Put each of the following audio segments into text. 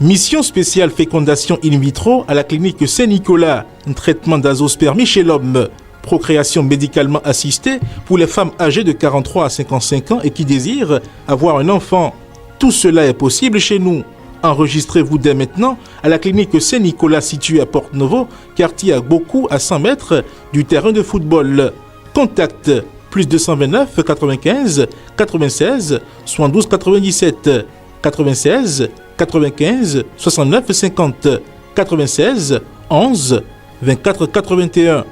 Mission spéciale fécondation in vitro à la clinique Saint-Nicolas. Un traitement d'azospermie chez l'homme. Procréation médicalement assistée pour les femmes âgées de 43 à 55 ans et qui désirent avoir un enfant. Tout cela est possible chez nous. Enregistrez-vous dès maintenant à la clinique Saint-Nicolas située à Porte-Novo, quartier à Boku à 100 mètres du terrain de football. Contact plus 229 95 96 72 97 96 95 69 50 96 11 24 81.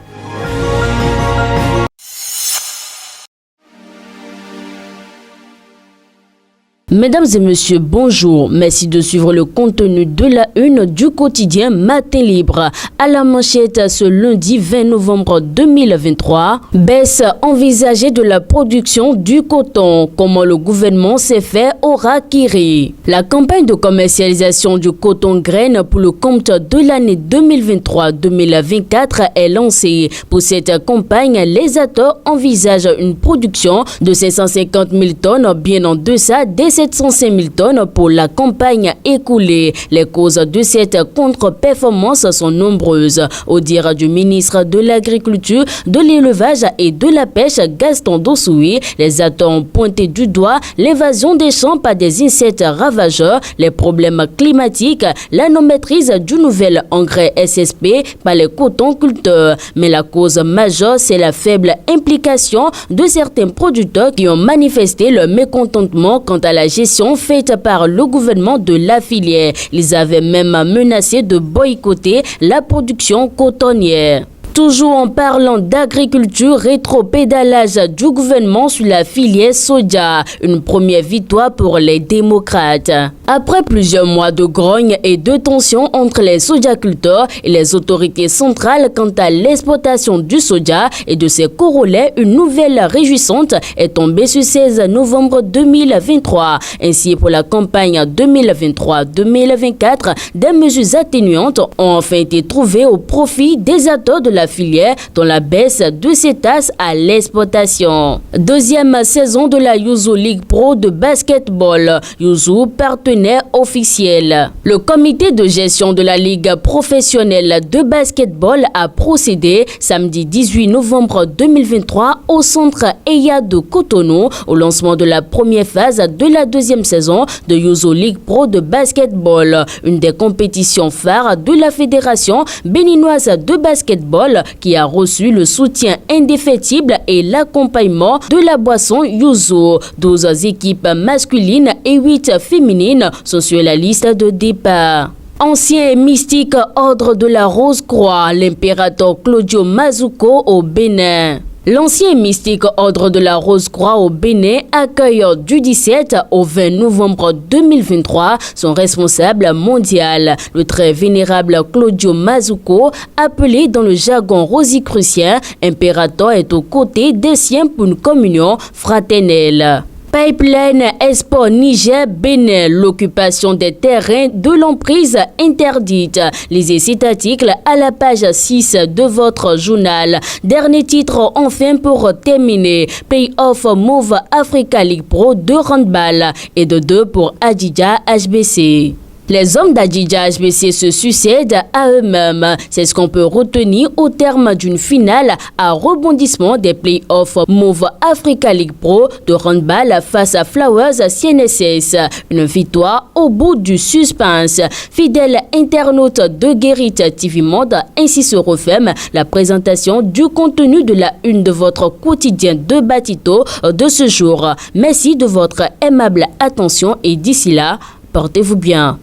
Mesdames et messieurs, bonjour. Merci de suivre le contenu de la une du quotidien Matin Libre. À la manchette ce lundi 20 novembre 2023, baisse envisagée de la production du coton. Comment le gouvernement s'est fait au Rakiri. La campagne de commercialisation du coton graine pour le compte de l'année 2023-2024 est lancée. Pour cette campagne, les acteurs envisagent une production de 550 000 tonnes, bien en deçà des 705 000 tonnes pour la campagne écoulée. Les causes de cette contre-performance sont nombreuses. Au dire du ministre de l'Agriculture, de l'Élevage et de la Pêche, Gaston Dossoui, les acteurs ont pointé du doigt l'évasion des champs par des insectes ravageurs, les problèmes climatiques, la non-maîtrise du nouvel engrais SSP par les cotonculteurs. Mais la cause majeure, c'est la faible implication de certains producteurs qui ont manifesté leur mécontentement quant à la gestion faite par le gouvernement de la filière. Ils avaient même menacé de boycotter la production cotonnière. Toujours en parlant d'agriculture, rétropédalage du gouvernement sur la filière soja. Une première victoire pour les démocrates. Après plusieurs mois de grogne et de tensions entre les sojaculteurs et les autorités centrales quant à l'exportation du soja et de ses corollaires, une nouvelle réjouissante est tombée ce 16 novembre 2023. Ainsi, pour la campagne 2023-2024, des mesures atténuantes ont enfin été trouvées au profit des acteurs de la filière, dont la baisse de CETAS à l'exportation. Deuxième saison de la Yuzu League Pro de basketball. Yuzu, partenaire officiel. Le comité de gestion de la Ligue professionnelle de basketball a procédé samedi 18 novembre 2023 au centre EIA de Cotonou au lancement de la première phase de la deuxième saison de Yuzu League Pro de basketball, une des compétitions phares de la fédération béninoise de basketball qui a reçu le soutien indéfectible et l'accompagnement de la boisson Yuzu. 12 équipes masculines et 8 féminines sont sur la liste de départ. Ancien et mystique ordre de la Rose-Croix, l'impérateur Claudio Mazuco au Bénin. L'ancien mystique ordre de la Rose-Croix au Bénin accueille du 17 au 20 novembre 2023 son responsable mondial, le très vénérable Claudio Mazuco, appelé dans le jargon rosicrucien, impérateur, est aux côtés des siens pour une communion fraternelle. Pipeline Export Niger-Bénin, l'occupation des terrains de l'emprise interdite. Lisez cet article à la page 6 de votre journal. Dernier titre enfin pour terminer. Play-off Move Africa League Pro de handball et de 2 pour Adidja HBC. Les hommes d'Adidja HBC se succèdent à eux-mêmes. C'est ce qu'on peut retenir au terme d'une finale à rebondissement des play-offs Move Africa League Pro de handball face à Flowers CNSS. Une victoire au bout du suspense. Fidèle internaute de Guérit TV Monde, ainsi se referme la présentation du contenu de la une de votre quotidien de Batito de ce jour. Merci de votre aimable attention et d'ici là, portez-vous bien.